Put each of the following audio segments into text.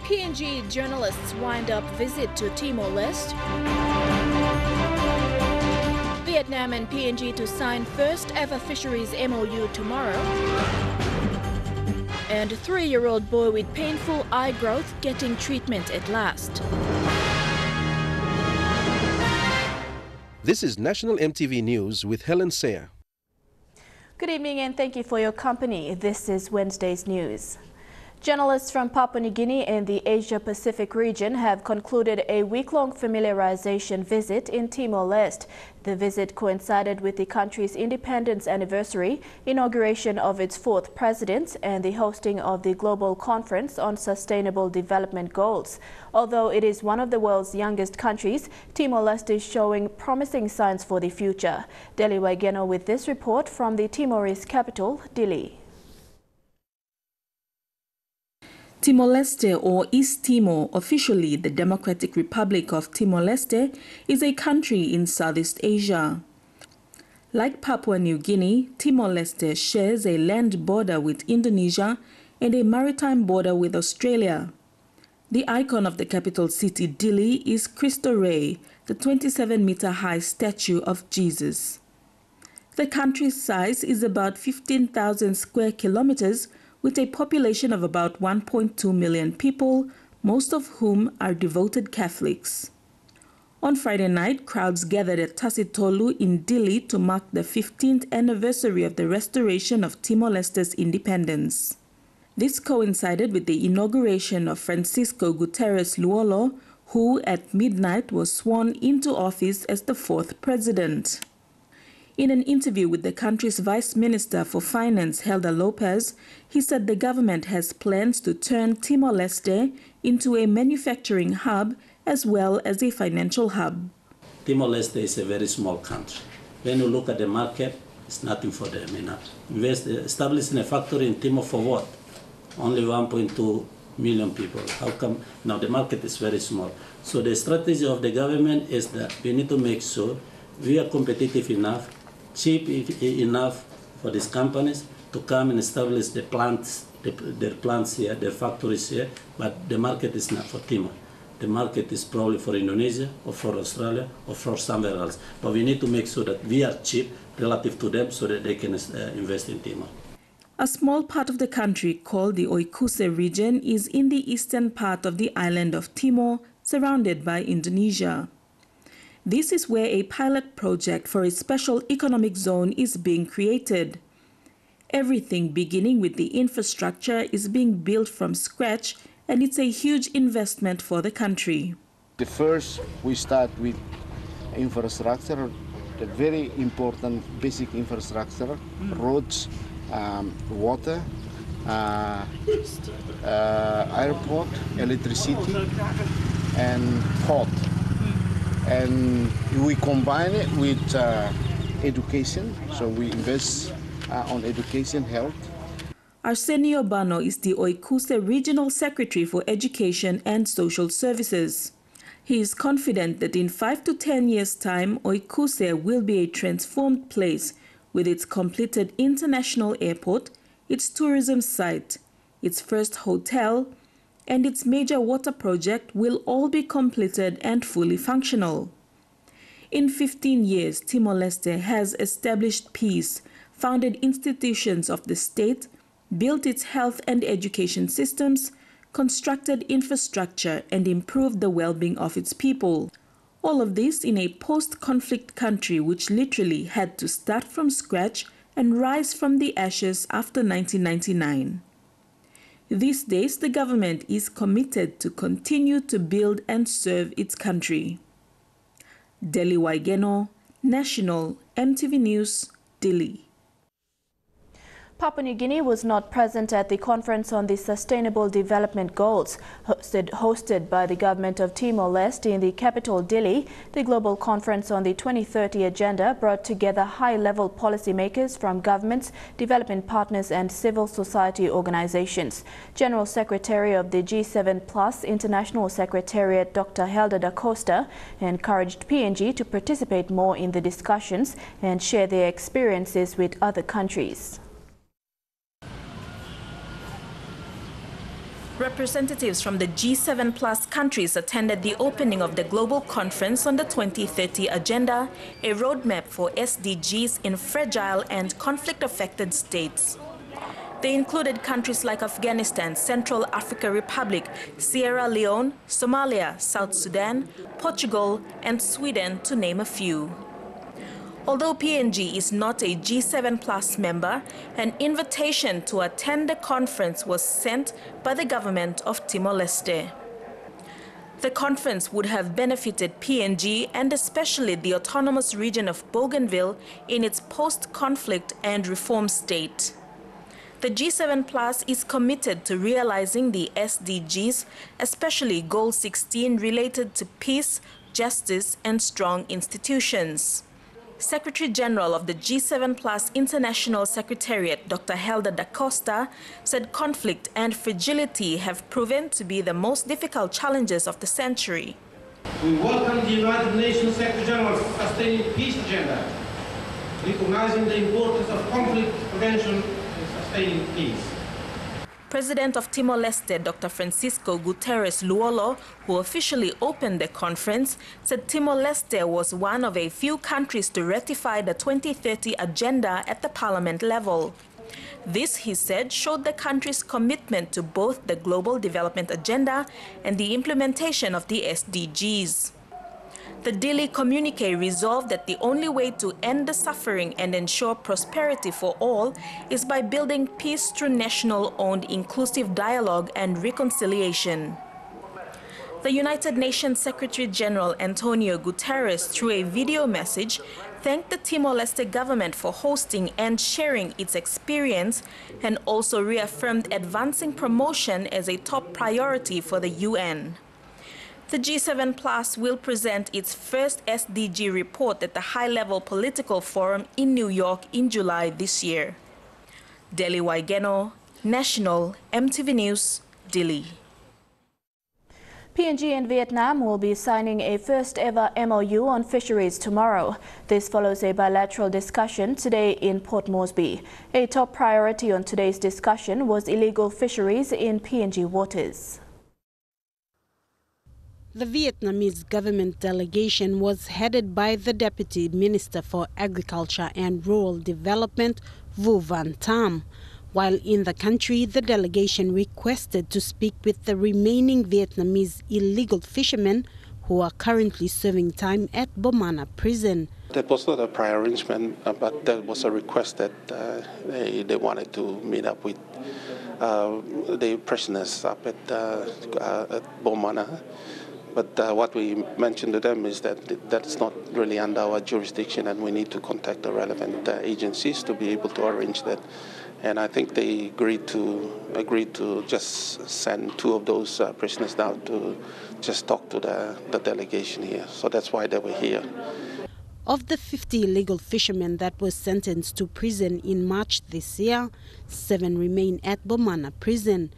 PNG journalists wind up visit to Timor-Leste. Vietnam and PNG to sign first ever fisheries MOU tomorrow. And a 3-year-old boy with painful eye growth getting treatment at last. This is National MTV News with Helen Sayer. Good evening and thank you for your company. This is Wednesday's news. Journalists from Papua New Guinea and the Asia-Pacific region have concluded a week-long familiarization visit in Timor-Leste. The visit coincided with the country's independence anniversary, inauguration of its 4th president, and the hosting of the Global Conference on Sustainable Development Goals. Although it is one of the world's youngest countries, Timor-Leste is showing promising signs for the future. Deli Waigeno with this report from the Timorese capital, Dili. Timor-Leste, or East Timor, officially the Democratic Republic of Timor-Leste, is a country in Southeast Asia. Like Papua New Guinea, Timor-Leste shares a land border with Indonesia and a maritime border with Australia. The icon of the capital city, Dili, is Cristo Rey, the 27-meter-high statue of Jesus. The country's size is about 15,000 square kilometers, with a population of about 1.2 million people, most of whom are devoted Catholics. On Friday night, crowds gathered at Tasitolu in Dili to mark the 15th anniversary of the restoration of Timor-Leste's independence. This coincided with the inauguration of Francisco Guterres Luolo, who at midnight was sworn into office as the 4th president. In an interview with the country's Vice Minister for Finance, Helder Lopez, he said the government has plans to turn Timor-Leste into a manufacturing hub as well as a financial hub. Timor-Leste is a very small country. When you look at the market, it's nothing for them. Establishing a factory in Timor for what? Only 1.2 million people. How come? Now the market is very small. So the strategy of the government is that we need to make sure we are competitive enough, cheap enough for these companies to come and establish the plants, their plants here, their factories here, but the market is not for Timor. The market is probably for Indonesia or for Australia or for somewhere else. But we need to make sure that we are cheap relative to them so that they can invest in Timor. A small part of the country called the Oikuse region is in the eastern part of the island of Timor, surrounded by Indonesia. This is where a pilot project for a special economic zone is being created. Everything beginning with the infrastructure is being built from scratch, and it's a huge investment for the country. First, we start with infrastructure, the very important basic infrastructure, roads, water, airport, electricity, and port. And we combine it with education, so we invest on education, health. Arsenio Bano is the Oikuse Regional Secretary for Education and Social Services. He is confident that in 5 to 10 years' time, Oikuse will be a transformed place with its completed international airport, its tourism site, its first hotel, and its major water project will all be completed and fully functional. In 15 years, Timor-Leste has established peace, founded institutions of the state, built its health and education systems, constructed infrastructure, and improved the well-being of its people. All of this in a post-conflict country which literally had to start from scratch and rise from the ashes after 1999. These days, the government is committed to continue to build and serve its country. Deli Waigeno, National MTV News, Dili. Papua New Guinea was not present at the Conference on the Sustainable Development Goals hosted by the government of Timor-Leste in the capital Dili. The global conference on the 2030 agenda brought together high-level policymakers from governments, development partners and civil society organizations. General Secretary of the G7 Plus International Secretariat, Dr. Helder da Costa, encouraged PNG to participate more in the discussions and share their experiences with other countries. Representatives from the G7+ countries attended the opening of the Global Conference on the 2030 Agenda, a roadmap for SDGs in fragile and conflict-affected states. They included countries like Afghanistan, Central African Republic, Sierra Leone, Somalia, South Sudan, Portugal, and Sweden, to name a few. Although PNG is not a G7+ member, an invitation to attend the conference was sent by the government of Timor-Leste. The conference would have benefited PNG and especially the autonomous region of Bougainville in its post-conflict and reform state. The G7+ is committed to realizing the SDGs, especially Goal 16 related to peace, justice, and strong institutions. Secretary General of the G7+ International Secretariat, Dr. Helder da Costa, said conflict and fragility have proven to be the most difficult challenges of the century. We welcome the United Nations Secretary General's Sustaining Peace Agenda, recognizing the importance of conflict prevention and sustaining peace. President of Timor-Leste, Dr. Francisco Guterres Luolo, who officially opened the conference, said Timor-Leste was one of a few countries to ratify the 2030 agenda at the parliament level. This, he said, showed the country's commitment to both the Global Development Agenda and the implementation of the SDGs. The Dili communique resolved that the only way to end the suffering and ensure prosperity for all is by building peace through national-owned inclusive dialogue and reconciliation. The United Nations Secretary General Antonio Guterres, through a video message, thanked the Timor-Leste government for hosting and sharing its experience and also reaffirmed advancing promotion as a top priority for the UN. The G7+ will present its first SDG report at the high-level political forum in New York in July this year. Deli Waigeno, National, EMTV News, Dili. PNG and Vietnam will be signing a first-ever MOU on fisheries tomorrow. This follows a bilateral discussion today in Port Moresby. A top priority on today's discussion was illegal fisheries in PNG waters. The Vietnamese government delegation was headed by the Deputy Minister for Agriculture and Rural Development, Vu Van Tam. While in the country, the delegation requested to speak with the remaining Vietnamese illegal fishermen who are currently serving time at Bomana prison. That was not a prior arrangement, but that was a request that they wanted to meet up with the prisoners up at Bomana. But what we mentioned to them is that that's not really under our jurisdiction, and we need to contact the relevant agencies to be able to arrange that. And I think they agreed to just send two of those prisoners down to just talk to the delegation here. So that's why they were here. Of the 50 illegal fishermen that were sentenced to prison in March this year, 7 remain at Bomana prison.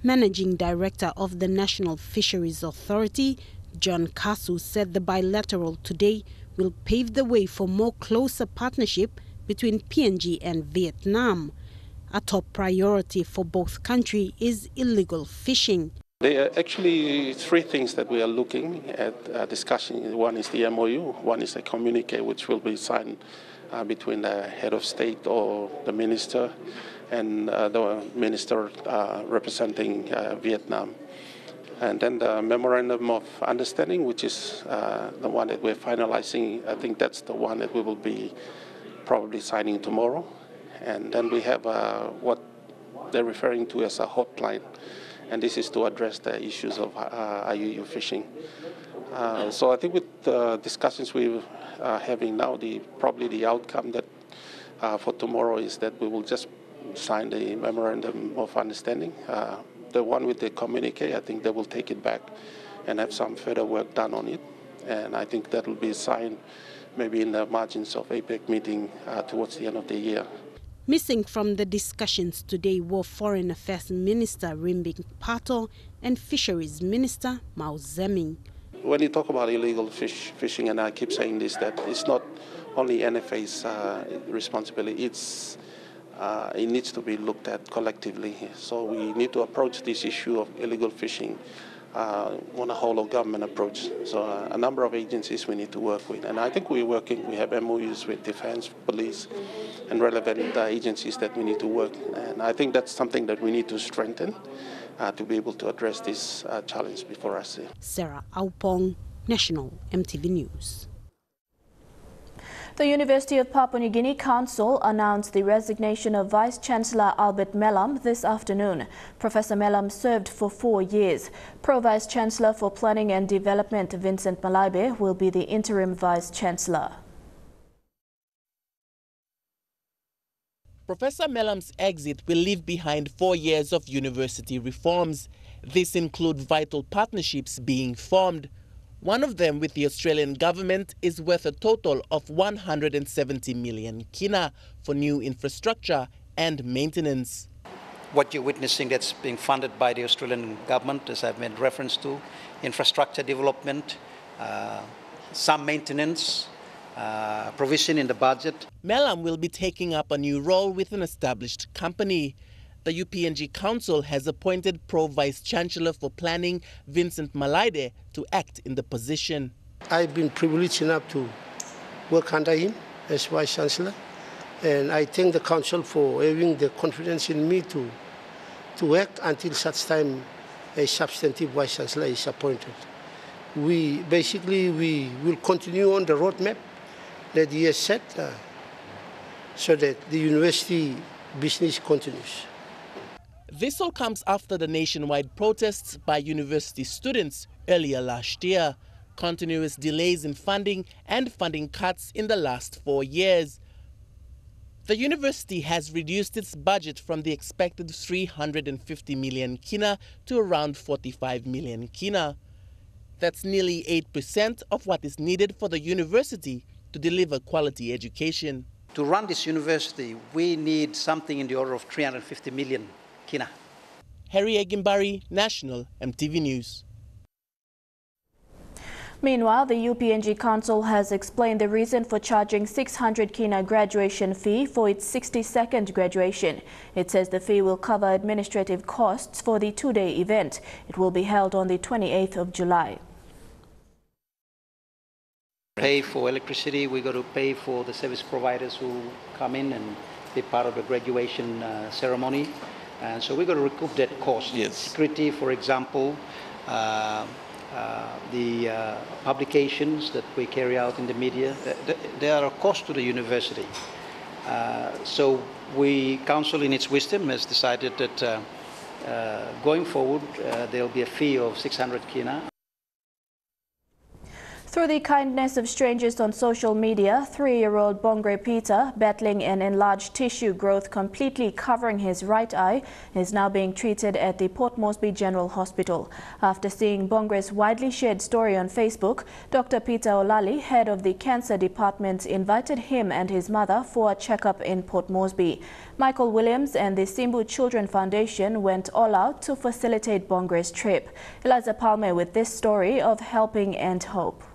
Managing Director of the National Fisheries Authority, John Kasu, said the bilateral today will pave the way for more closer partnership between PNG and Vietnam. A top priority for both countries is illegal fishing. There are actually 3 things that we are looking at discussing. One is the MOU, one is a communique which will be signed between the head of state or the minister and the minister representing Vietnam. And then the memorandum of understanding, which is the one that we're finalizing. I think that's the one that we will be probably signing tomorrow. And then we have what they're referring to as a hotline. And this is to address the issues of IUU fishing. So I think with the discussions we're having now, probably the outcome that for tomorrow is that we will just sign the memorandum of understanding. The one with the communique, I think they will take it back and have some further work done on it. And I think that will be signed maybe in the margins of APEC meeting towards the end of the year. Missing from the discussions today were Foreign Affairs Minister Rimbing Pato and Fisheries Minister Mao Zeming. When you talk about illegal fishing, and I keep saying this, that it's not only NFA's responsibility, it's it needs to be looked at collectively. So we need to approach this issue of illegal fishing on a whole of government approach. So a number of agencies we need to work with. And I think we're working, we have MOUs with defense, police, and relevant agencies that we need to work. And I think that's something that we need to strengthen to be able to address this challenge before us. Sarah Aupong, National EMTV News. The University of Papua New Guinea Council announced the resignation of Vice-Chancellor Albert Melam this afternoon. Professor Melam served for 4 years. Pro-Vice-Chancellor for Planning and Development Vincent Malaibe will be the interim Vice-Chancellor. Professor Melam's exit will leave behind 4 years of university reforms. This includes vital partnerships being formed. One of them with the Australian government is worth a total of 170 million kina for new infrastructure and maintenance. What you're witnessing that's being funded by the Australian government, as I've made reference to, infrastructure development, some maintenance, provision in the budget. Melam will be taking up a new role with an established company. The UPNG Council has appointed Pro-Vice-Chancellor for Planning Vincent Malaibe to act in the position. I've been privileged enough to work under him as Vice-Chancellor, and I thank the Council for having the confidence in me to act until such time a substantive Vice-Chancellor is appointed. We will continue on the roadmap that he has set so that the university business continues. This all comes after the nationwide protests by university students earlier last year, continuous delays in funding and funding cuts in the last 4 years. The university has reduced its budget from the expected 350 million kina to around 45 million kina. That's nearly 8% of what is needed for the university to deliver quality education. To run this university, we need something in the order of 350 million kina. Harry Egimbari, National EMTV News. Meanwhile, the UPNG Council has explained the reason for charging 600 kina graduation fee for its 62nd graduation. It says the fee will cover administrative costs for the 2-day event. It will be held on the 28th of July. Pay for electricity, we got to pay for the service providers who come in and be part of the graduation ceremony. And so we got to recoup that cost. Yes. Security, for example, the publications that we carry out in the media, they are a cost to the university. So Council in its wisdom has decided that going forward there will be a fee of 600 kina. Through the kindness of strangers on social media, 3-year-old Bongre Peter, battling an enlarged tissue growth completely covering his right eye, is now being treated at the Port Moresby General Hospital. After seeing Bongre's widely shared story on Facebook, Dr. Peter Olali, head of the cancer department, invited him and his mother for a checkup in Port Moresby. Michael Williams and the Simbu Children Foundation went all out to facilitate Bongre's trip. Eliza Palme with this story of helping and hope.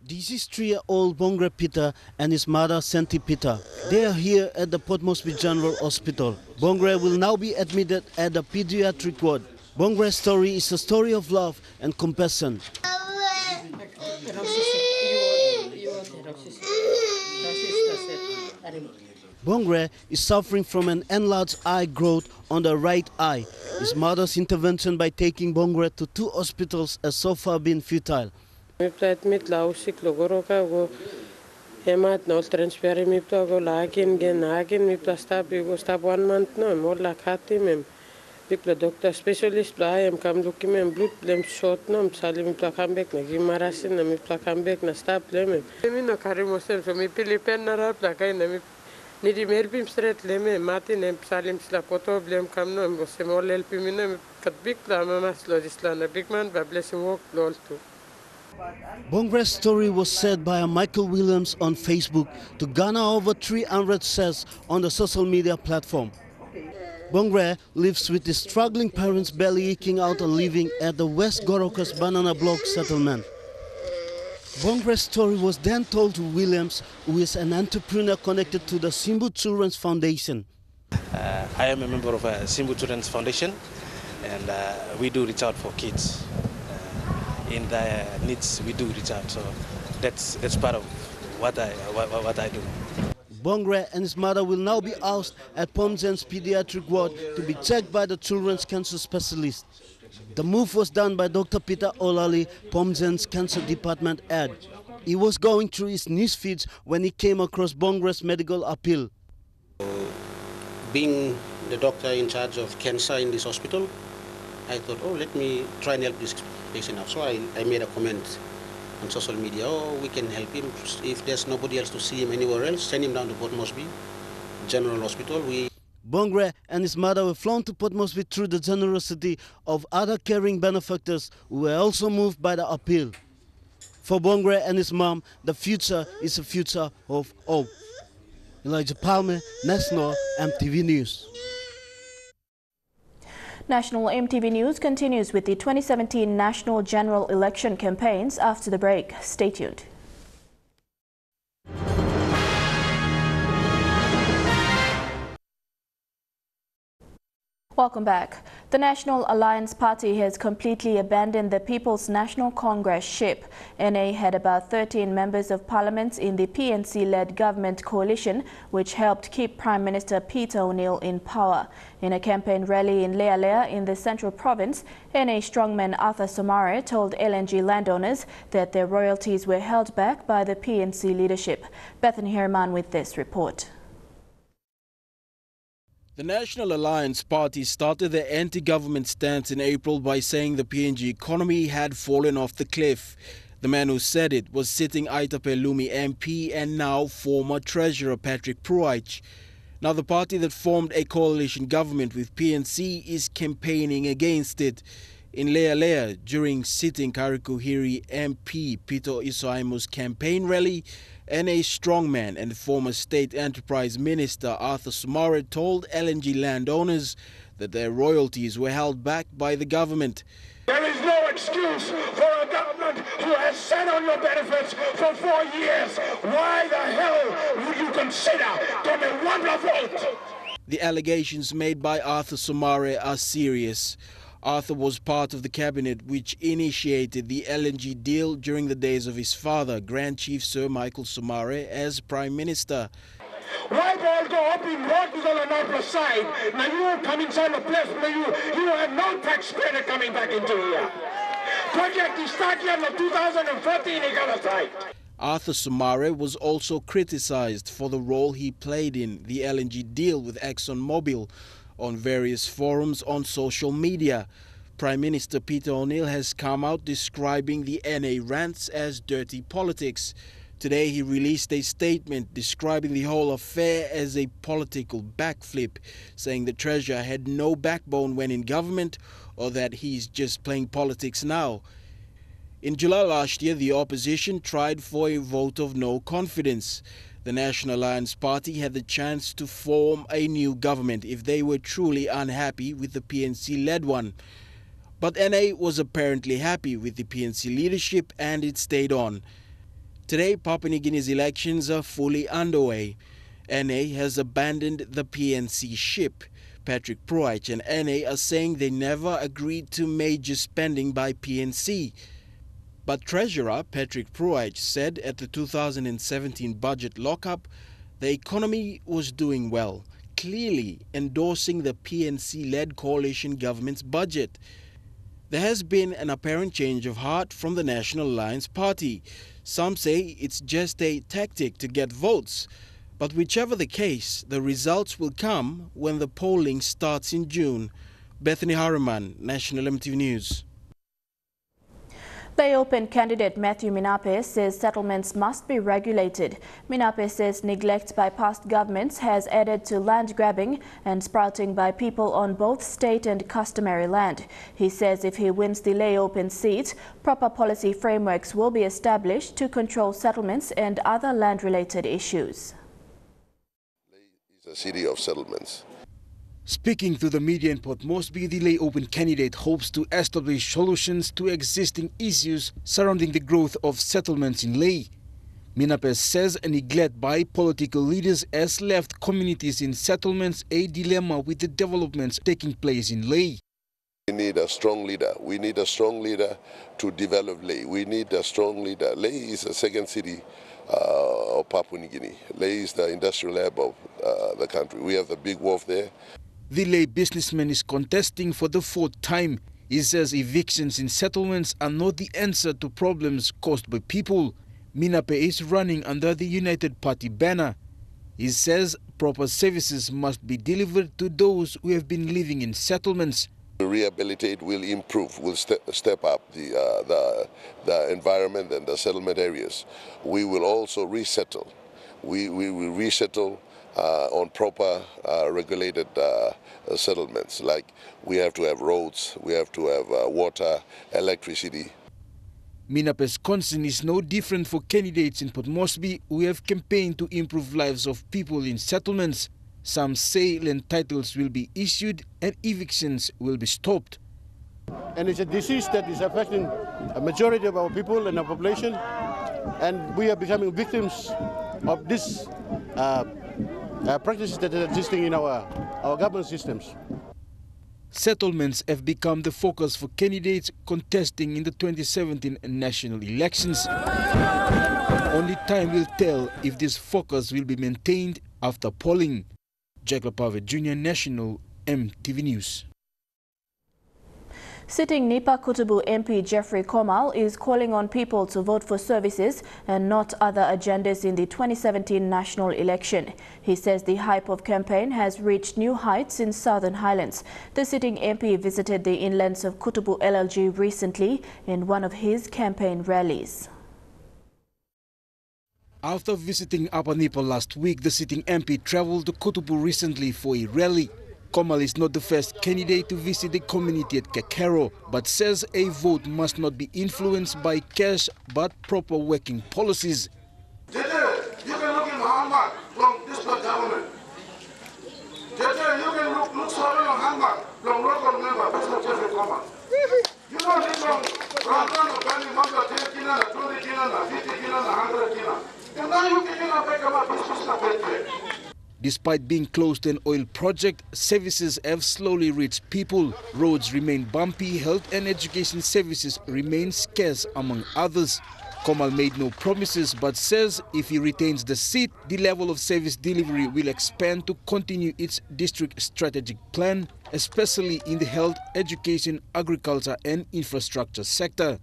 This is 3-year-old Bongre Peter and his mother Santi Peter. They are here at the Port Moresby General Hospital. Bongre will now be admitted at the pediatric ward. Bongre's story is a story of love and compassion. Bongre is suffering from an enlarged eye growth on the right eye. His mother's intervention by taking Bongre to 2 hospitals has so far been futile. Hemat no transfer mi to go lakin gen hakin mi to stop 1 month no more la khati mem bikla doctor specialist la am kam look mem blood blem shot no salim to come back na gimarasin na mi to come back na stop lem mi no kare mosem so mi pilipen na rap la kai na mi ni di merbim stret lem mati nem salim sla poto blem kam no mosem ol help mi na kat bikla mamas lo disla na big man ba blessing walk lol too. Bongre's story was said by Michael Williams on Facebook to garner over 300 shares on the social media platform. Bongre lives with his struggling parents barely eking out a living at the West Gorokas Banana Block settlement. Bongre's story was then told to Williams, who is an entrepreneur connected to the Simbu Children's Foundation. I am a member of Simbu Children's Foundation, and we do reach out for kids. In their needs, we do reach out, so that's part of what I do. Bongre and his mother will now be housed at Pomzen's pediatric ward to be checked by the children's cancer specialist. The move was done by Dr. Peter Olali, Pomzen's cancer department head. He was going through his news feeds when he came across Bongre's medical appeal. Being the doctor in charge of cancer in this hospital, I thought, oh, let me try and help this patient out. So I made a comment on social media, oh, we can help him. If there's nobody else to see him anywhere else, send him down to Port Moresby General Hospital. Bongre and his mother were flown to Port Moresby through the generosity of other caring benefactors who were also moved by the appeal. For Bongre and his mom, the future is a future of hope. Elijah Palmer, National EMTV News. National EMTV News continues with the 2017 national general election campaigns after the break. Stay tuned. Welcome back. The National Alliance Party has completely abandoned the People's National Congress ship. NA had about 13 members of parliament in the PNC-led government coalition, which helped keep Prime Minister Peter O'Neill in power. In a campaign rally in Lealea in the Central Province, NA strongman Arthur Somare told LNG landowners that their royalties were held back by the PNC leadership. Bethany Herman with this report. The National Alliance Party started their anti-government stance in April by saying the PNG economy had fallen off the cliff. The man who said it was sitting Aitapelumi MP and now former Treasurer Patrick Pruich. Now the party that formed a coalition government with PNC is campaigning against it. In Lealea, during sitting Karikuhiri MP Peter Isoaimu's campaign rally, NA strongman and former State Enterprise Minister Arthur Somare told LNG landowners that their royalties were held back by the government. There is no excuse for a government who has sat on your benefits for 4 years. Why the hell would you consider coming one vote? The allegations made by Arthur Somare are serious. Arthur was part of the cabinet which initiated the LNG deal during the days of his father, Grand Chief Sir Michael Somare, as Prime Minister. Why all go up in road on the north side? Now you come inside the place where you have no tax credit coming back into here. Project is started in 2014 in Galatite. Arthur Somare was also criticized for the role he played in the LNG deal with ExxonMobil on various forums on social media. Prime Minister Peter O'Neill has come out describing the NA rants as dirty politics. Today he released a statement describing the whole affair as a political backflip, saying the Treasurer had no backbone when in government or that he's just playing politics now. In July last year, the opposition tried for a vote of no confidence. The National Alliance Party had the chance to form a new government if they were truly unhappy with the PNC-led one. But NA was apparently happy with the PNC leadership and it stayed on. Today, Papua New Guinea's elections are fully underway. NA has abandoned the PNC ship. Patrick Pruich and NA are saying they never agreed to major spending by PNC. But Treasurer Patrick Pruich said at the 2017 budget lockup, the economy was doing well, clearly endorsing the PNC-led coalition government's budget. There has been an apparent change of heart from the National Alliance Party. Some say it's just a tactic to get votes. But whichever the case, the results will come when the polling starts in June. Bethany Harriman, National EMTV News. Lay Open candidate Matthew Minape says settlements must be regulated. Minape says neglect by past governments has added to land grabbing and sprouting by people on both state and customary land. He says if he wins the Lay Open seat, proper policy frameworks will be established to control settlements and other land-related issues. Lay is a city of settlements. Speaking to the media in Port Moresby, the Lae Open candidate hopes to establish solutions to existing issues surrounding the growth of settlements in Lae. Minapes says a neglect by political leaders has left communities in settlements a dilemma with the developments taking place in Lae. We need a strong leader. We need a strong leader to develop Lae. We need a strong leader. Lae is the second city of Papua New Guinea. Lae is the industrial hub of the country. We have the big wharf there. The Lae businessman is contesting for the fourth time. He says evictions in settlements are not the answer to problems caused by people. Minape is running under the United Party banner. He says proper services must be delivered to those who have been living in settlements. Rehabilitate will improve, will step up the environment and the settlement areas. We will also resettle. We will resettle on proper regulated settlements. Like we have to have roads, we have to have water, electricity. Minape's concern is no different for candidates in Port Moresby who have campaigned to improve lives of people in settlements. Some say land titles will be issued and evictions will be stopped. And it's a disease that is affecting a majority of our people and our population, and we are becoming victims of this practices that are existing in our government systems. Settlements have become the focus for candidates contesting in the 2017 national elections. Only time will tell if this focus will be maintained after polling. Jacob Pave Jr. National EMTV News. Sitting Nipa Kutubu MP Jeffrey Komal is calling on people to vote for services and not other agendas in the 2017 national election. He says the hype of campaign has reached new heights in Southern Highlands. The sitting MP visited the inlands of Kutubu LLG recently in one of his campaign rallies. After visiting Upper Nipa last week, the sitting MP travelled to Kutubu recently for a rally. Komal is not the first candidate to visit the community at Kakero, but says a vote must not be influenced by cash but proper working policies. You can look in Muhammad from this government. You can look sorry on Muhammad from local member, President Jeffrey Komal. You don't need from 10 kina, 20 kina, 50 kina, 100 kina. And now you can make a business. Despite being close to an oil project, services have slowly reached people. Roads remain bumpy, health and education services remain scarce, among others. Komal made no promises but says if he retains the seat, the level of service delivery will expand to continue its district strategic plan, especially in the health, education, agriculture and infrastructure sector.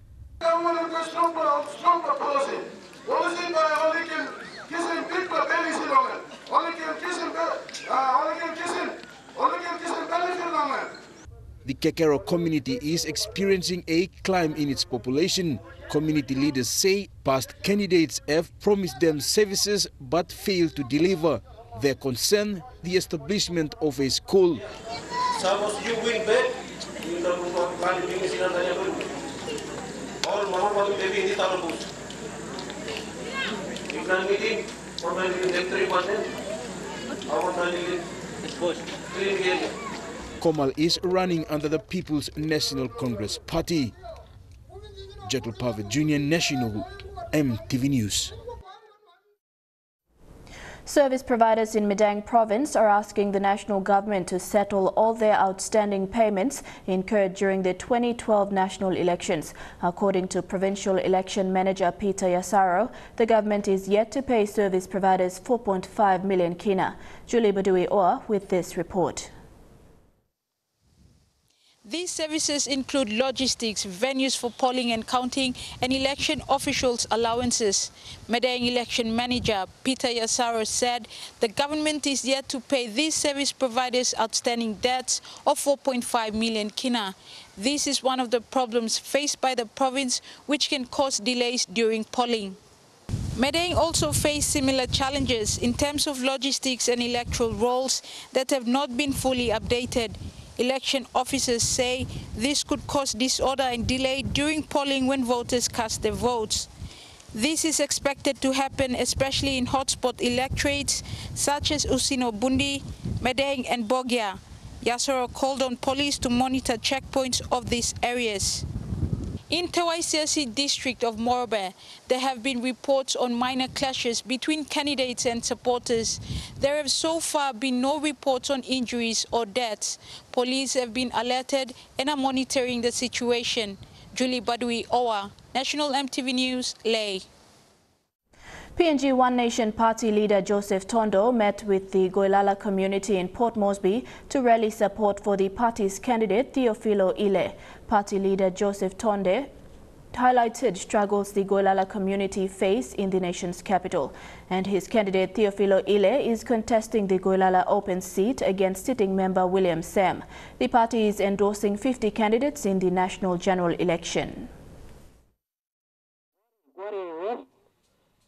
The Kakero community is experiencing a climb in its population. Community leaders say past candidates have promised them services but failed to deliver. Their concern, the establishment of a school. Komal is running under the People's National Congress Party. Jacob Pave Jr. National EMTV News. Service providers in Medang province are asking the national government to settle all their outstanding payments incurred during the 2012 national elections. According to Provincial Election Manager Peter Yasaro, the government is yet to pay service providers 4.5 million kina. Julie Badui Oa with this report. These services include logistics, venues for polling and counting, and election officials' allowances. Medang Election Manager Peter Yasaro said the government is yet to pay these service providers outstanding debts of 4.5 million kina. This is one of the problems faced by the province, which can cause delays during polling. Medang also faced similar challenges in terms of logistics and electoral rolls that have not been fully updated. Election officers say this could cause disorder and delay during polling when voters cast their votes. This is expected to happen especially in hotspot electorates such as Usino Bundi, Medang and Bogia. Yasoro called on police to monitor checkpoints of these areas. In Tawaisiasi district of Morobe, there have been reports on minor clashes between candidates and supporters. There have so far been no reports on injuries or deaths. Police have been alerted and are monitoring the situation. Julie Badui Owa, National EMTV News, Leh. PNG One Nation Party leader Joseph Tondo met with the Goilala community in Port Moresby to rally support for the party's candidate Theophilo Ile. Party leader Joseph Tondo highlighted struggles the Goilala community face in the nation's capital, and his candidate Theophilo Ile is contesting the Goilala open seat against sitting member William Sam. The party is endorsing 50 candidates in the national general election.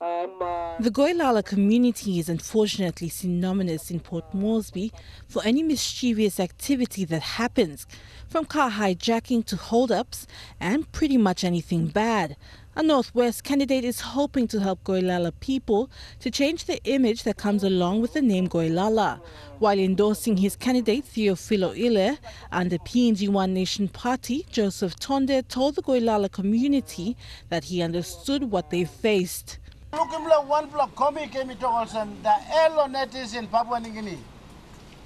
The Goilala community is unfortunately synonymous in Port Moresby for any mischievous activity that happens, from car hijacking to hold-ups and pretty much anything bad. A Northwest candidate is hoping to help Goilala people to change the image that comes along with the name Goilala. While endorsing his candidate Theophilo Ile and the PNG One Nation Party, Joseph Tondo told the Goilala community that he understood what they faced. Lukimla one block comic came to Olsen, the Elonet is in Papua New Guinea.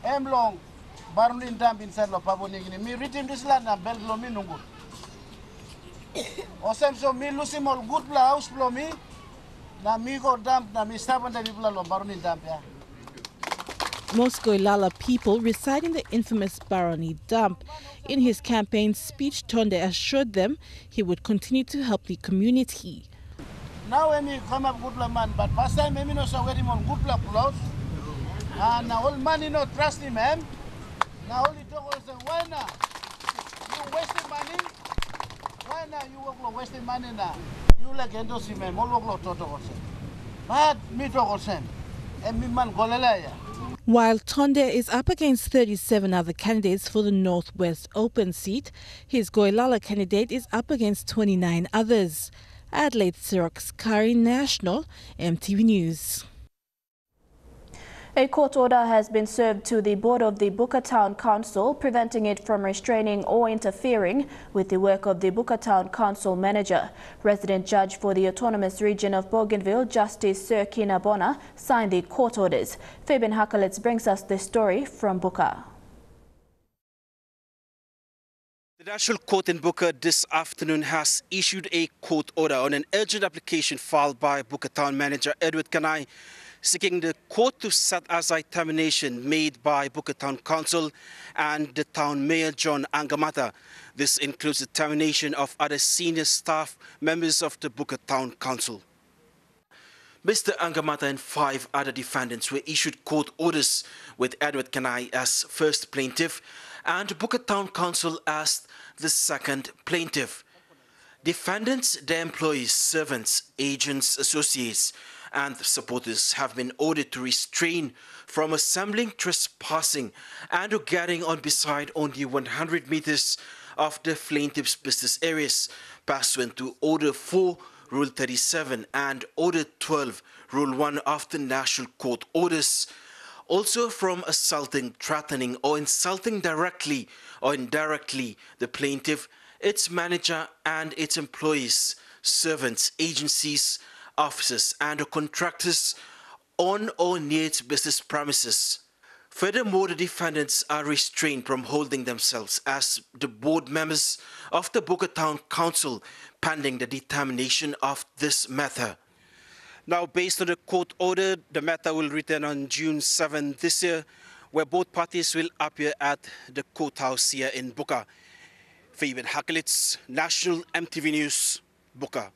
Emlong, Barlin Dump inside of Papua New Guinea. Me reading this land and Belglo Minungu. Osem so me losing all good house blow me. Na me go dump, na me stop on the people of Barlin Dump. Most Goilala people reside in the infamous Baroni dump. In his campaign speech, Tondo assured them he would continue to help the community. Now when we come up good man, but past time we no so get him on good luck clothes. And now all money no trust him, man. Now only talk say why now? You wasting money? Why now you work wasting money now? You like endorse him, man. All work to talk say. But me talk say, and me man golelaya. While Tondo is up against 37 other candidates for the Northwest open seat, his Goilala candidate is up against 29 others. Adelaide Sirox-Kari, National EMTV News. A court order has been served to the board of the Booker Town Council, preventing it from restraining or interfering with the work of the Booker Town Council manager. Resident judge for the autonomous region of Bougainville, Justice Sir Kina Bona, signed the court orders. Fabian Hakalets brings us this story from Booker. The National Court in Booker this afternoon has issued a court order on an urgent application filed by Booker Town Manager Edward Kanai, seeking the court to set aside termination made by Booker Town Council and the Town Mayor John Angamata. This includes the termination of other senior staff members of the Booker Town Council. Mr. Angamata and 5 other defendants were issued court orders, with Edward Kanai as first plaintiff and Booker Town Council as the second plaintiff. Defendants, their employees, servants, agents, associates and supporters have been ordered to refrain from assembling, trespassing and or gathering on beside only 100 meters of the plaintiff's business areas, pursuant to Order 4, Rule 37 and Order 12, Rule 1 of the National Court Orders. Also from assaulting, threatening or insulting directly or indirectly the plaintiff, its manager and its employees, servants, agencies, officers and contractors on or near its business premises. Furthermore, the defendants are restrained from holding themselves as the board members of the Booker Town Council pending the determination of this matter. Now, based on the court order, the matter will return on June 7 this year, where both parties will appear at the courthouse here in Booker. Fabian Hakelitz, National EMTV News, Booker.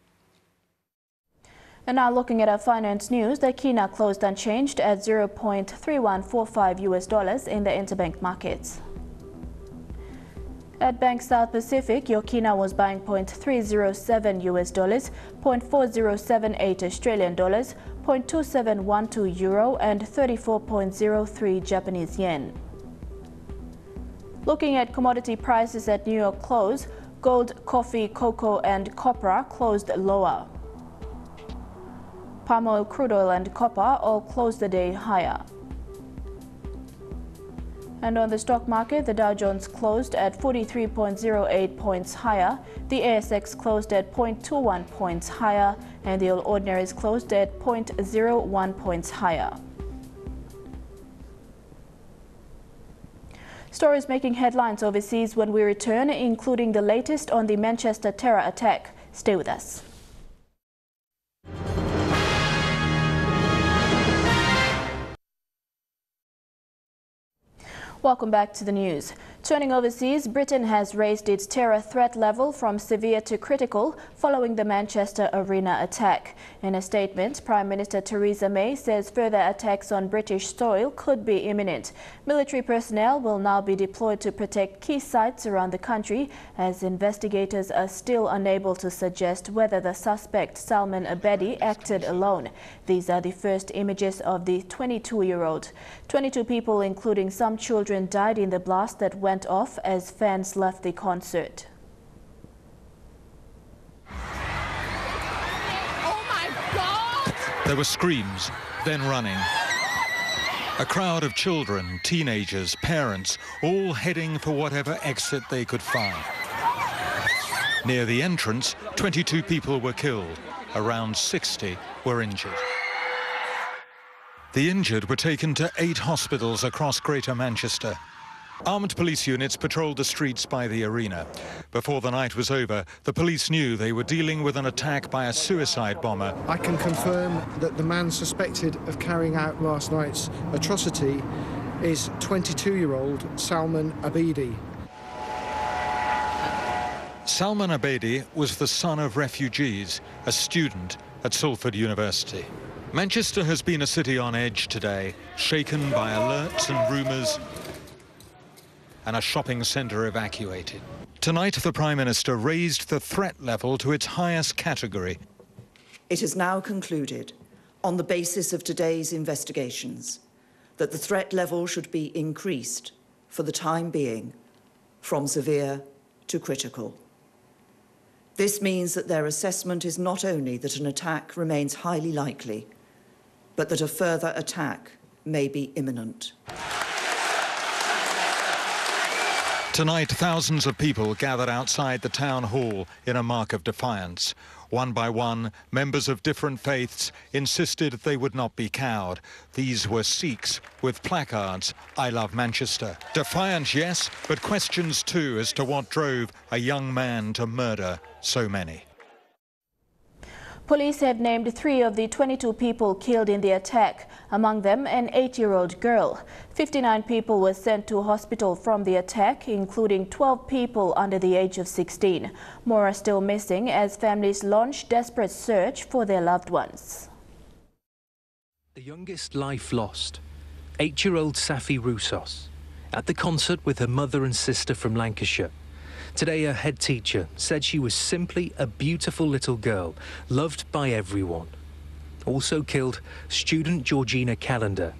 And now looking at our finance news, the Kina closed unchanged at $0.3145 in the interbank markets. At Bank South Pacific, your Kina was buying $0.307 $0.4078 Australian dollars, $0.2712 euro and 34.03 Japanese yen. Looking at commodity prices at New York close, gold, coffee, cocoa and copra closed lower. Palm oil, crude oil and copper all closed the day higher. And on the stock market, the Dow Jones closed at 43.08 points higher, the ASX closed at 0.21 points higher, and the All Ordinaries closed at 0.01 points higher. Stories making headlines overseas when we return, including the latest on the Manchester terror attack. Stay with us. Welcome back to the news. Turning overseas, Britain has raised its terror threat level from severe to critical following the Manchester Arena attack. In a statement, Prime Minister Theresa May says further attacks on British soil could be imminent. Military personnel will now be deployed to protect key sites around the country, as investigators are still unable to suggest whether the suspect Salman Abedi acted alone. These are the first images of the 22-year-old. 22 people, including some children, died in the blast that went off as fans left the concert. Oh my God! There were screams, then running. A crowd of children, teenagers, parents, all heading for whatever exit they could find. Near the entrance, 22 people were killed. Around 60 were injured. The injured were taken to 8 hospitals across Greater Manchester. Armed police units patrolled the streets by the arena. Before the night was over, the police knew they were dealing with an attack by a suicide bomber. I can confirm that the man suspected of carrying out last night's atrocity is 22-year-old Salman Abedi. Salman Abedi was the son of refugees, a student at Salford University. Manchester has been a city on edge today, shaken by alerts and rumours, and a shopping centre evacuated. Tonight, the Prime Minister raised the threat level to its highest category. It has now concluded, on the basis of today's investigations, that the threat level should be increased for the time being from severe to critical. This means that their assessment is not only that an attack remains highly likely, but that a further attack may be imminent. Tonight, thousands of people gathered outside the town hall in a mark of defiance. One by one, members of different faiths insisted they would not be cowed. These were Sikhs with placards, "I love Manchester." Defiance, yes, but questions too as to what drove a young man to murder so many. Police have named 3 of the 22 people killed in the attack, among them an 8-year-old girl. 59 people were sent to hospital from the attack, including 12 people under the age of 16. More are still missing as families launch desperate search for their loved ones. The youngest life lost, 8-year-old Safi Roussos, at the concert with her mother and sister from Lancashire. Today, her head teacher said she was simply a beautiful little girl, loved by everyone. Also killed, student Georgina Callender.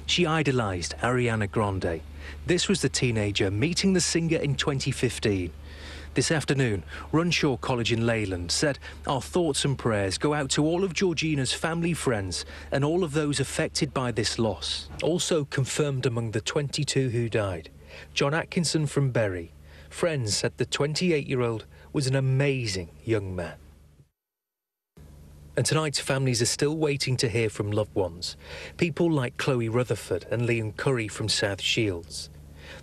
She idolised Ariana Grande. This was the teenager meeting the singer in 2015. This afternoon, Runshaw College in Leyland said, "Our thoughts and prayers go out to all of Georgina's family, friends, and all of those affected by this loss." Also confirmed among the 22 who died, John Atkinson from Bury. Friends said the 28-year-old was an amazing young man. And tonight, families are still waiting to hear from loved ones. People like Chloe Rutherford and Liam Curry from South Shields.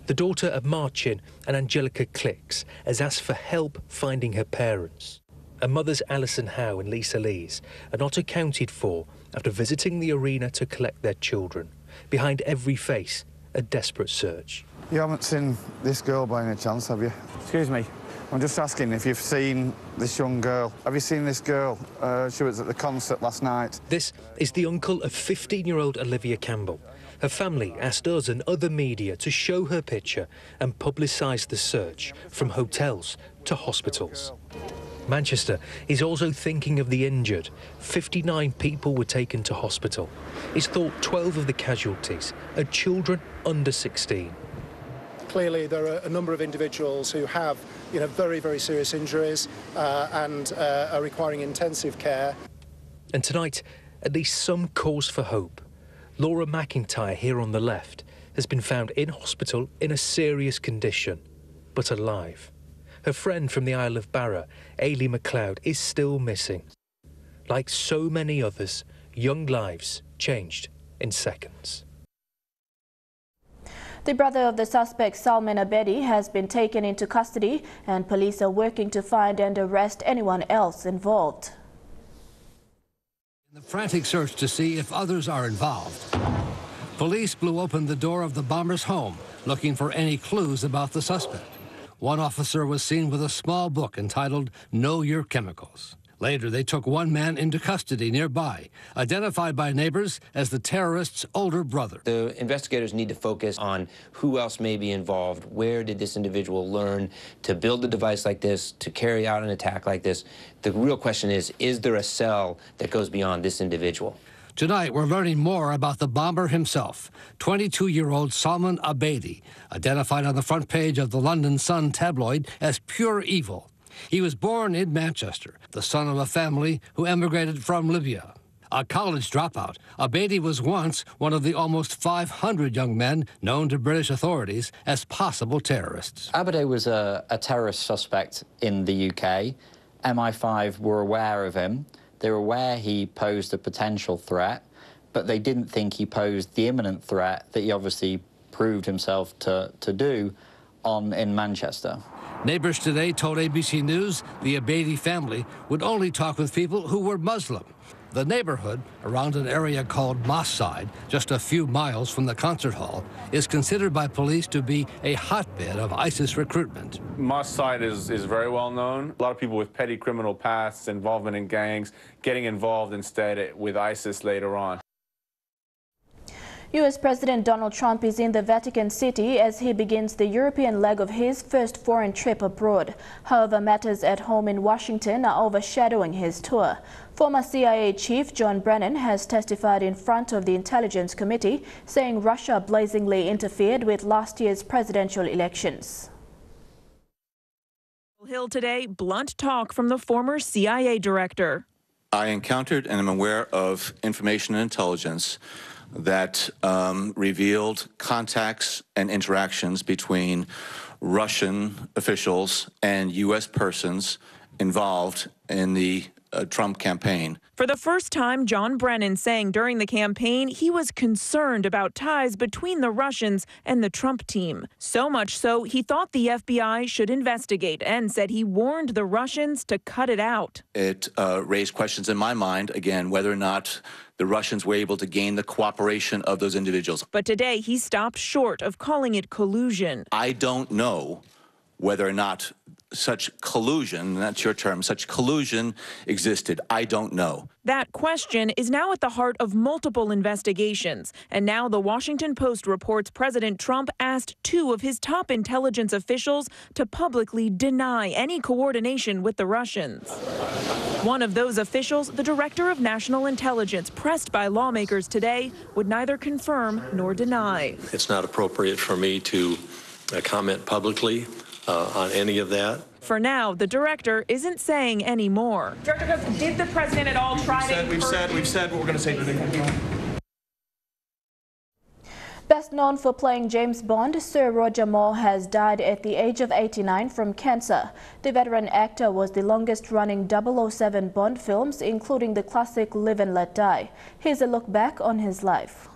The daughter of Marcin and Angelica Clicks has asked for help finding her parents. And mothers Alison Howe and Lisa Lees are not accounted for after visiting the arena to collect their children. Behind every face, a desperate search. You haven't seen this girl by any chance, have you? Excuse me. I'm just asking if you've seen this young girl. Have you seen this girl? She was at the concert last night. This is the uncle of 15-year-old Olivia Campbell. Her family asked us and other media to show her picture and publicise the search from hotels to hospitals. Manchester is also thinking of the injured. 59 people were taken to hospital. It's thought 12 of the casualties are children under 16. Clearly, there are a number of individuals who have, very, very serious injuries and are requiring intensive care. And tonight, at least some cause for hope. Laura McIntyre here on the left has been found in hospital in a serious condition, but alive. Her friend from the Isle of Barra, Ailey MacLeod, is still missing. Like so many others, young lives changed in seconds. The brother of the suspect, Salman Abedi, has been taken into custody, and police are working to find and arrest anyone else involved. In the frantic search to see if others are involved, police blew open the door of the bomber's home, looking for any clues about the suspect. One officer was seen with a small book entitled Know Your Chemicals. Later, they took one man into custody nearby, identified by neighbors as the terrorist's older brother. The investigators need to focus on who else may be involved. Where did this individual learn to build a device like this, to carry out an attack like this? The real question is there a cell that goes beyond this individual? Tonight, we're learning more about the bomber himself, 22-year-old Salman Abedi, identified on the front page of the London Sun tabloid as pure evil. He was born in Manchester, the son of a family who emigrated from Libya. A college dropout, Abedi was once one of the almost 500 young men known to British authorities as possible terrorists. Abedi was a terrorist suspect in the UK. MI5 were aware of him. They were aware he posed a potential threat, but they didn't think he posed the imminent threat that he obviously proved himself to do in Manchester. Neighbors today told ABC News the Abedi family would only talk with people who were Muslim. The neighborhood, around an area called Mosque Side, just a few miles from the concert hall, is considered by police to be a hotbed of ISIS recruitment. Mosque Side is very well known. A lot of people with petty criminal pasts, involvement in gangs, getting involved instead with ISIS later on. U.S. President Donald Trump is in the Vatican City as he begins the European leg of his first foreign trip abroad. However, matters at home in Washington are overshadowing his tour. Former CIA Chief John Brennan has testified in front of the Intelligence Committee, saying Russia blazingly interfered with last year's presidential elections. Hill today, blunt talk from the former CIA director. I encountered and am aware of information and intelligence that revealed contacts and interactions between Russian officials and U.S. persons involved in the Trump campaign. For the first time, John Brennan saying during the campaign he was concerned about ties between the Russians and the Trump team. So much so, he thought the FBI should investigate and said he warned the Russians to cut it out. It raised questions in my mind, again, whether or not the Russians were able to gain the cooperation of those individuals. But today he stopped short of calling it collusion. I don't know whether or not such collusion, that's your term, such collusion existed. I don't know. That question is now at the heart of multiple investigations. And now the Washington Post reports President Trump asked two of his top intelligence officials to publicly deny any coordination with the Russians. One of those officials, the Director of National Intelligence, pressed by lawmakers today, would neither confirm nor deny. It's not appropriate for me to comment publicly on any of that. For now, the director isn't saying any more. Director, did the president at all try to... We've said what we're going to say today. Best known for playing James Bond, Sir Roger Moore has died at the age of 89 from cancer. The veteran actor was the longest-running 007 Bond films, including the classic Live and Let Die. Here's a look back on his life.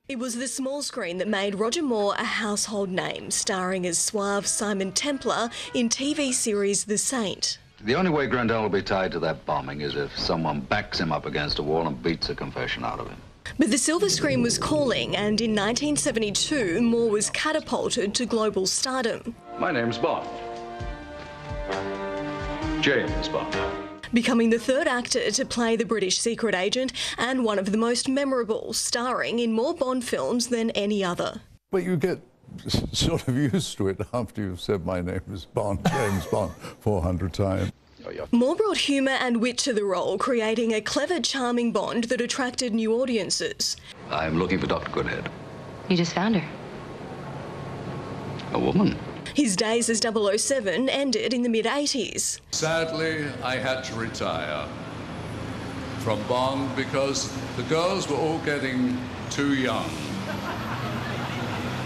It was the small screen that made Roger Moore a household name, starring as suave Simon Templar in TV series The Saint. The only way Grandel will be tied to that bombing is if someone backs him up against a wall and beats a confession out of him. But the silver screen was calling, and in 1972, Moore was catapulted to global stardom. My name's Bond. James Bond. Becoming the third actor to play the British secret agent and one of the most memorable, starring in more Bond films than any other. But you get sort of used to it after you've said my name is Bond, James Bond, 400 times. Moore brought humour and wit to the role, creating a clever, charming Bond that attracted new audiences. I'm looking for Dr. Goodhead. You just found her. A woman. His days as 007 ended in the mid-80s. Sadly, I had to retire from Bond because the girls were all getting too young.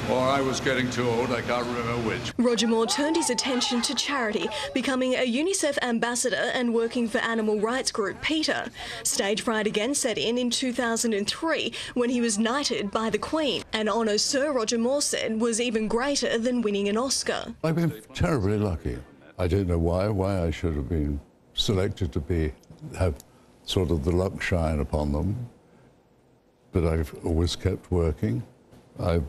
or I was getting too old, I can't remember which. Roger Moore turned his attention to charity, becoming a UNICEF ambassador and working for animal rights group PETA. Stage fright again set in 2003 when he was knighted by the Queen, an honour Sir Roger Moore said was even greater than winning an Oscar. I've been terribly lucky. I don't know why I should have been selected to have sort of the luck shine upon them, but I've always kept working. I've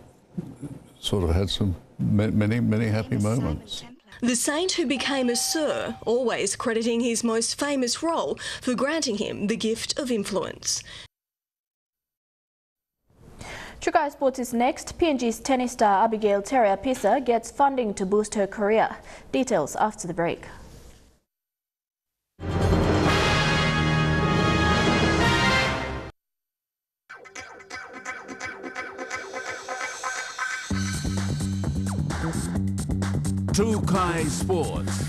sort of had some many happy moments. The saint who became a Sir, always crediting his most famous role for granting him the gift of influence. Chukai Sports is next. PNG's tennis star Abigail Terra-Pisa gets funding to boost her career. Details after the break. Chukai Sports.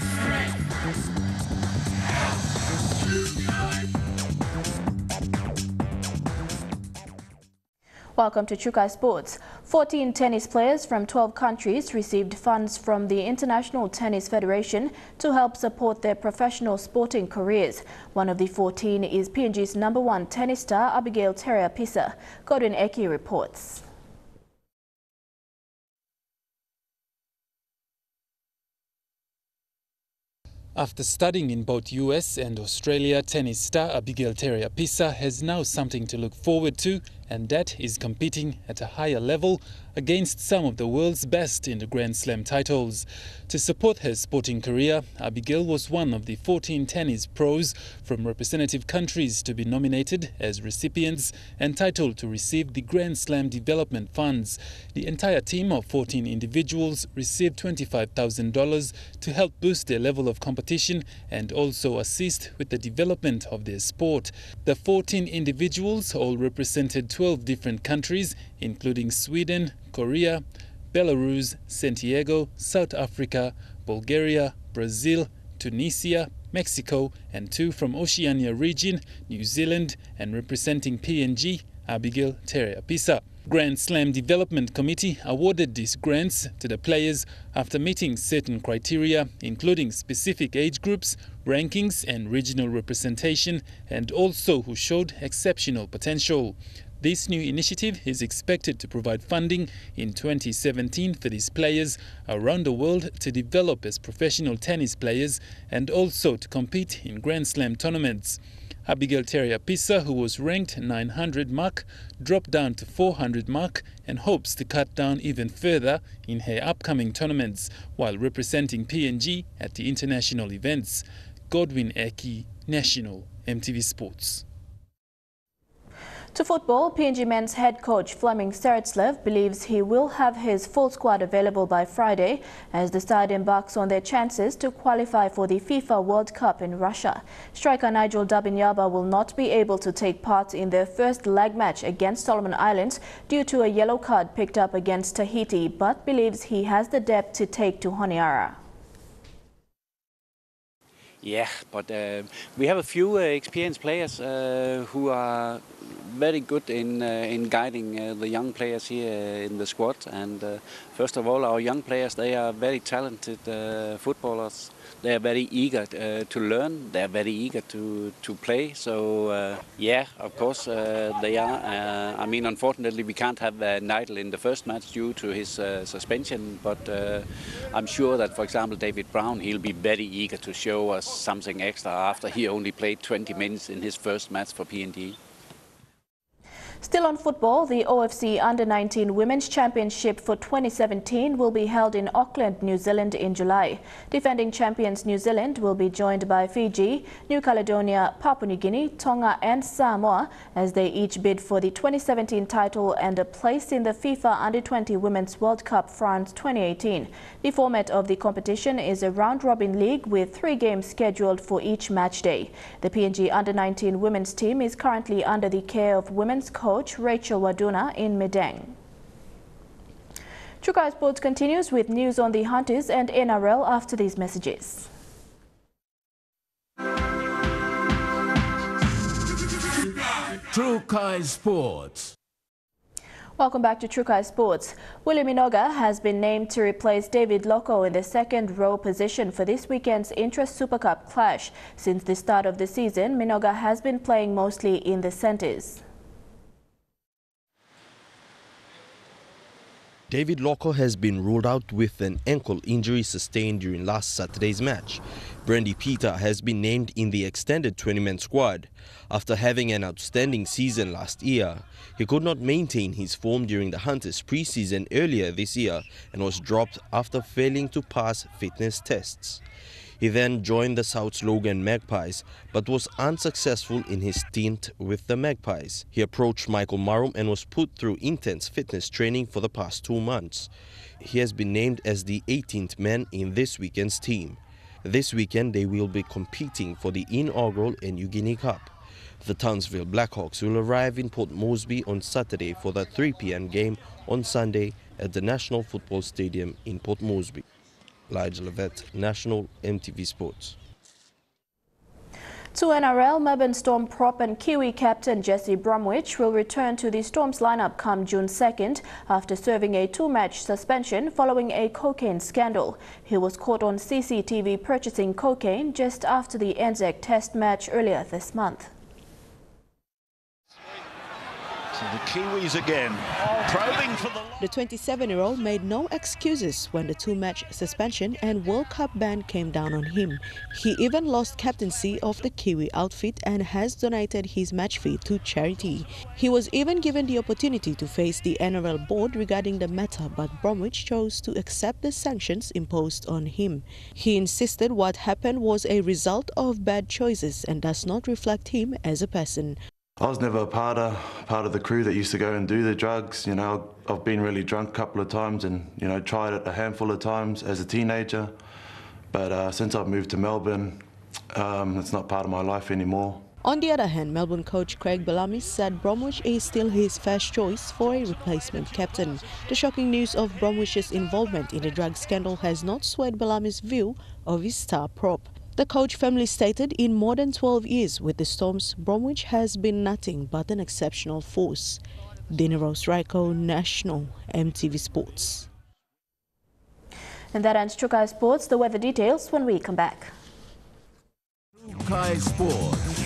Welcome to Chukai Sports. 14 tennis players from 12 countries received funds from the International Tennis Federation to help support their professional sporting careers. One of the 14 is PNG's #1 tennis star Abigail Terra-Pisa. Godwin Eki reports. After studying in both US and Australia, tennis star Abigail Terra-Pisa has now something to look forward to, and that is competing at a higher level against some of the world's best in the Grand Slam titles. To support her sporting career, Abigail was one of the 14 tennis pros from representative countries to be nominated as recipients entitled to receive the Grand Slam development funds. The entire team of 14 individuals received $25,000 to help boost their level of competition and also assist with the development of their sport. The 14 individuals all represented 12 different countries, including Sweden, Korea, Belarus, Santiago, South Africa, Bulgaria, Brazil, Tunisia, Mexico, and 2 from Oceania region, New Zealand, and representing PNG, Abigail Terra-Pisa. Grand Slam Development Committee awarded these grants to the players after meeting certain criteria, including specific age groups, rankings and regional representation, and also who showed exceptional potential. This new initiative is expected to provide funding in 2017 for these players around the world to develop as professional tennis players and also to compete in Grand Slam tournaments. Abigail Terra-Pisa, who was ranked 900 mark, dropped down to 400 mark and hopes to cut down even further in her upcoming tournaments while representing PNG at the international events. Godwin Eki, National, EMTV Sports. To football, PNG men's head coach Fleming Seretslev believes he will have his full squad available by Friday as the side embarks on their chances to qualify for the FIFA World Cup in Russia. Striker Nigel Dabinyaba will not be able to take part in their first leg match against Solomon Islands due to a yellow card picked up against Tahiti, but believes he has the depth to take to Honiara. Yeah, but we have a few experienced players who are very good in guiding the young players here in the squad. And first of all, our young players, they are very talented footballers. They are very eager to learn. They are very eager to play. So yeah, of course they are. I mean, unfortunately, we can't have Nigel in the first match due to his suspension. But I'm sure that, for example, David Brown, he'll be very eager to show us something extra after he only played 20 minutes in his first match for PNG. Still on football, the OFC Under-19 Women's Championship for 2017 will be held in Auckland, New Zealand in July. Defending champions New Zealand will be joined by Fiji, New Caledonia, Papua New Guinea, Tonga and Samoa as they each bid for the 2017 title and a place in the FIFA Under-20 Women's World Cup France 2018. The format of the competition is a round-robin league with 3 games scheduled for each match day. The PNG Under-19 women's team is currently under the care of women's coach Rachel Waduna in Medang. Chukai Sports continues with news on the Hunters and NRL after these messages. Chukai Sports. Welcome back to Trukai Sports. Willie Minoga has been named to replace David Loco in the second row position for this weekend's Intra Super Cup clash. Since the start of the season, Minoga has been playing mostly in the centres. David Loco has been ruled out with an ankle injury sustained during last Saturday's match. Brandy Peter has been named in the extended 20-man squad. After having an outstanding season last year, he could not maintain his form during the Hunters pre-season earlier this year and was dropped after failing to pass fitness tests. He then joined the South's Logan Magpies, but was unsuccessful in his stint with the Magpies. He approached Michael Marum and was put through intense fitness training for the past 2 months. He has been named as the 18th man in this weekend's team. This weekend they will be competing for the inaugural New Guinea Cup. The Townsville Blackhawks will arrive in Port Moresby on Saturday for the 3 p.m. game on Sunday at the National Football Stadium in Port Moresby. Lige Levet, National EMTV Sports. To NRL, Melbourne Storm prop and Kiwi captain Jesse Bromwich will return to the Storm's lineup come June 2nd after serving a 2-match suspension following a cocaine scandal. He was caught on CCTV purchasing cocaine just after the Anzac Test match earlier this month. So the Kiwis again, probing for the 27-year-old made no excuses when the 2-match suspension and World Cup ban came down on him. He even lost captaincy of the Kiwi outfit and has donated his match fee to charity. He was even given the opportunity to face the NRL board regarding the matter, but Bromwich chose to accept the sanctions imposed on him. He insisted what happened was a result of bad choices and does not reflect him as a person. I was never a part of the crew that used to go and do the drugs. You know, I've been really drunk a couple of times and, you know, tried it a handful of times as a teenager. But since I've moved to Melbourne, it's not part of my life anymore. On the other hand, Melbourne coach Craig Bellamy said Bromwich is still his first choice for a replacement captain. The shocking news of Bromwich's involvement in the drug scandal has not swayed Bellamy's view of his star prop. The coach firmly stated in more than 12 years with the Storms, Bromwich has been nothing but an exceptional force. Dina Rose Raiko, National EMTV Sports. And that ends Trukai Sports. The weather details when we come back. Trukai Sports.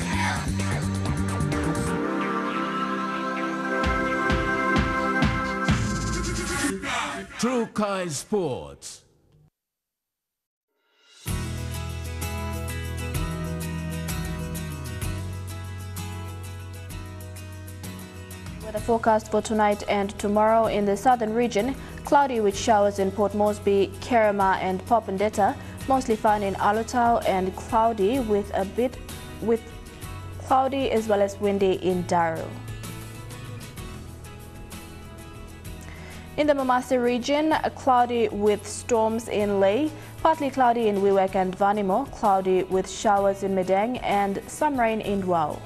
Trukai Sports. Weather forecast for tonight and tomorrow in the southern region: cloudy with showers in Port Moresby, Kerema and Popondetta, mostly fine in Alotau, and cloudy cloudy as well as windy in Daru. In the Mamasa region, cloudy with storms in Lae, partly cloudy in Wewak and Vanimo, cloudy with showers in Medang and some rain in Dwao.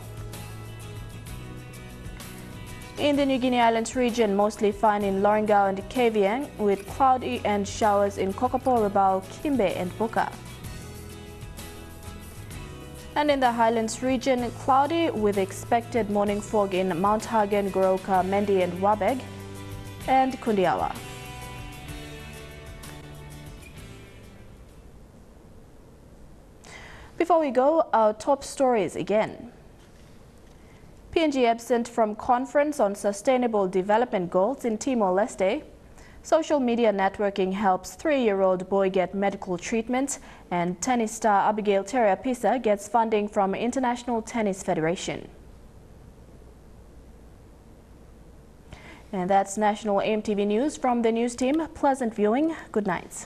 In the New Guinea Islands region, mostly fine in Lorengau and Kavieng, with cloudy and showers in Kokopo, Rabaul, Kimbe and Buka. And in the Highlands region, cloudy with expected morning fog in Mount Hagen, Goroka, Mendi and Wabeg, and Kundiawa. Before we go, our top stories again. PNG absent from conference on sustainable development goals in Timor-Leste. Social media networking helps 3-year-old boy get medical treatment, and tennis star Abigail Terra-Pisa gets funding from International Tennis Federation. And that's National EMTV News from the news team. Pleasant viewing. Good night.